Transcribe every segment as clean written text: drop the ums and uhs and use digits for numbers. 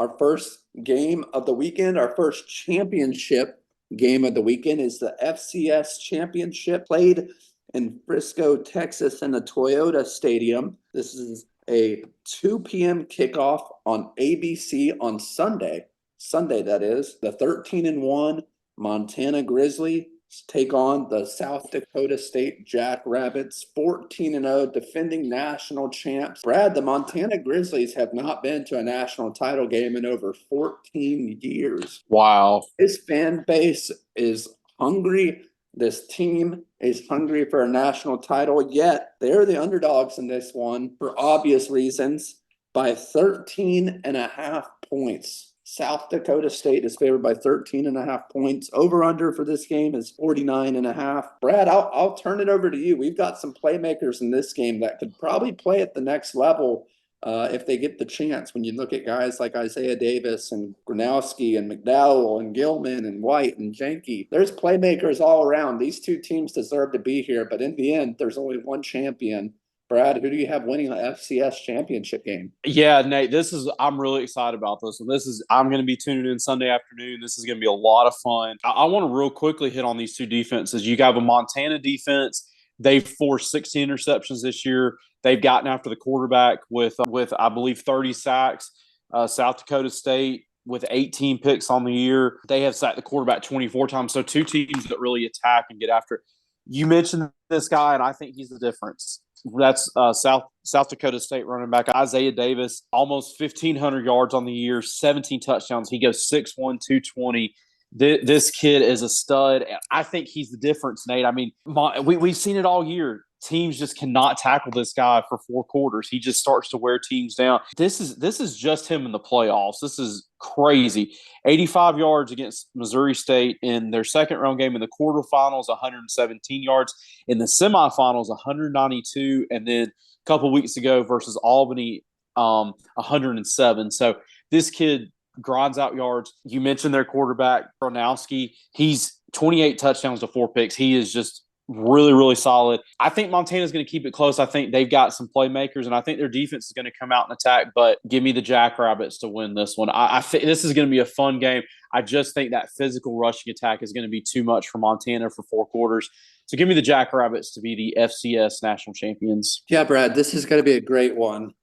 Our first game of the weekend, our first championship game of the weekend is the FCS Championship played in Frisco, Texas in the Toyota Stadium. This is a 2 p.m. kickoff on ABC on Sunday. Sunday, that is. The 13-1 Montana Grizzlies take on the South Dakota State Jackrabbits, 14-0, defending national champs. Brad, the Montana Grizzlies have not been to a national title game in over 14 years. Wow. This fan base is hungry. This team is hungry for a national title, yet they're the underdogs in this one for obvious reasons by 13.5 points. South Dakota State is favored by 13.5 points. Over-under for this game is 49.5. Brad, I'll turn it over to you. We've got some playmakers in this game that could probably play at the next level if they get the chance. When you look at guys like Isaiah Davis and Gronowski and McDowell and Gilman and White and Jenke, there's playmakers all around. These two teams deserve to be here, but in the end, there's only one champion. Brad, who do you have winning the FCS championship game? Yeah, Nate, I'm really excited about this one. I'm going to be tuning in Sunday afternoon. This is going to be a lot of fun. I want to real quickly hit on these two defenses. You have a Montana defense. They've forced 16 interceptions this year. They've gotten after the quarterback with I believe 30 sacks. South Dakota State with 18 picks on the year. They have sacked the quarterback 24 times. So two teams that really attack and get after it. You mentioned this guy, and I think he's the difference. That's South Dakota State running back Isaiah Davis, almost 1,500 yards on the year, 17 touchdowns. He goes 6'1", 220. This kid is a stud. I think he's the difference, Nate. I mean, we've seen it all year. Teams just cannot tackle this guy for 4 quarters. He just starts to wear teams down. This is just him in the playoffs. This is crazy. 85 yards against Missouri State in their second round game. In the quarterfinals, 117 yards. In the semifinals, 192. And then a couple weeks ago versus Albany, 107. So this kid grinds out yards. You mentioned their quarterback, Gronowski. He's 28 touchdowns to 4 picks. He is just really, really solid. I think Montana's going to keep it close. I think they've got some playmakers, and I think their defense is going to come out and attack, but give me the Jackrabbits to win this one. I think this is going to be a fun game. I just think that physical rushing attack is going to be too much for Montana for 4 quarters. So give me the Jackrabbits to be the FCS national champions. Yeah, Brad, this is going to be a great one.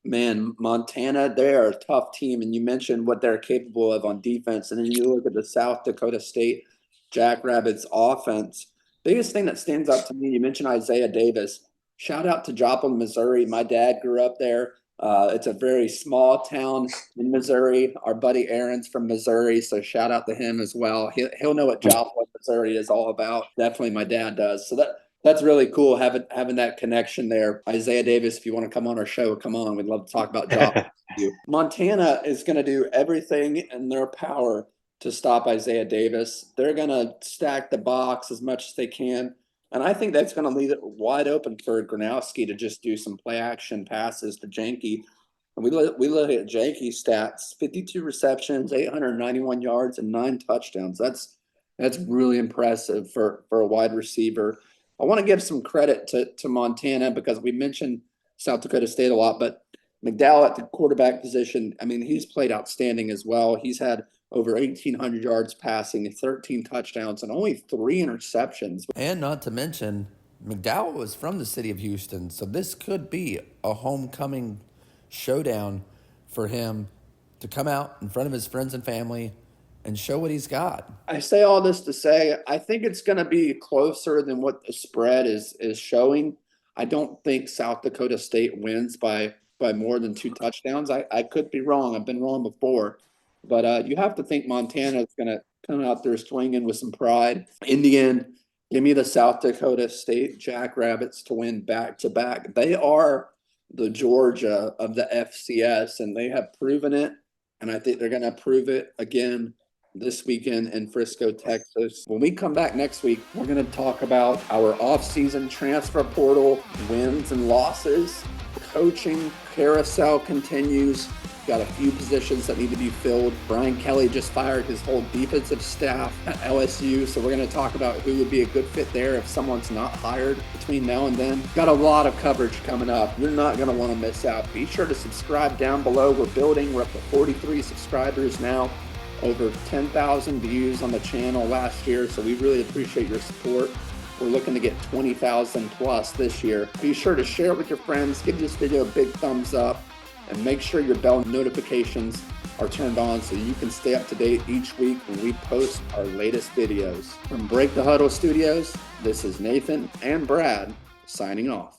Man, Montana, they are a tough team, and you mentioned what they're capable of on defense, and then you look at the South Dakota State Jackrabbits offense. Biggest thing that stands out to me, you mentioned Isaiah Davis. Shout out to Joplin, Missouri. My dad grew up there. It's a very small town in Missouri. Our buddy Aaron's from Missouri, so shout out to him as well. He'll know what Joplin, Missouri is all about. Definitely my dad does. So that's really cool having that connection there. Isaiah Davis, if you want to come on our show, come on. We'd love to talk about Joplin with you. Montana is going to do everything in their power to stop Isaiah Davis. They're going to stack the box as much as they can. And I think that's going to leave it wide open for Gronowski to just do some play action passes to Jenke. And we look at Jenke's stats, 52 receptions, 891 yards, and 9 touchdowns. That's really impressive for a wide receiver. I want to give some credit to Montana because we mentioned South Dakota State a lot, but McDowell at the quarterback position, I mean, he's played outstanding as well. He's had over 1,800 yards passing, 13 touchdowns, and only 3 interceptions. And not to mention, McDowell was from the city of Houston, so this could be a homecoming showdown for him to come out in front of his friends and family and show what he's got. I say all this to say I think it's going to be closer than what the spread is showing. I don't think South Dakota State wins by more than 2 touchdowns. I could be wrong. I've been wrong before. But you have to think Montana is going to come out there swinging with some pride. In the end, give me the South Dakota State Jackrabbits to win back-to-back. They are the Georgia of the FCS, and they have proven it. And I think they're going to prove it again this weekend in Frisco, Texas. When we come back next week, we're going to talk about our off-season transfer portal, wins and losses. Coaching carousel continues. got a few positions that need to be filled. Brian Kelly just fired his whole defensive staff at LSU, so we're going to talk about who would be a good fit there if someone's not hired between now and then. Got a lot of coverage coming up. You're not going to want to miss out. Be sure to subscribe down below. We're building. We're up to 43 subscribers now. Over 10,000 views on the channel last year, so we really appreciate your support. We're looking to get 20,000 plus this year. Be sure to share it with your friends, give this video a big thumbs up, and make sure your bell notifications are turned on so you can stay up to date each week when we post our latest videos. From Break the Huddle Studios, this is Nathan and Brad signing off.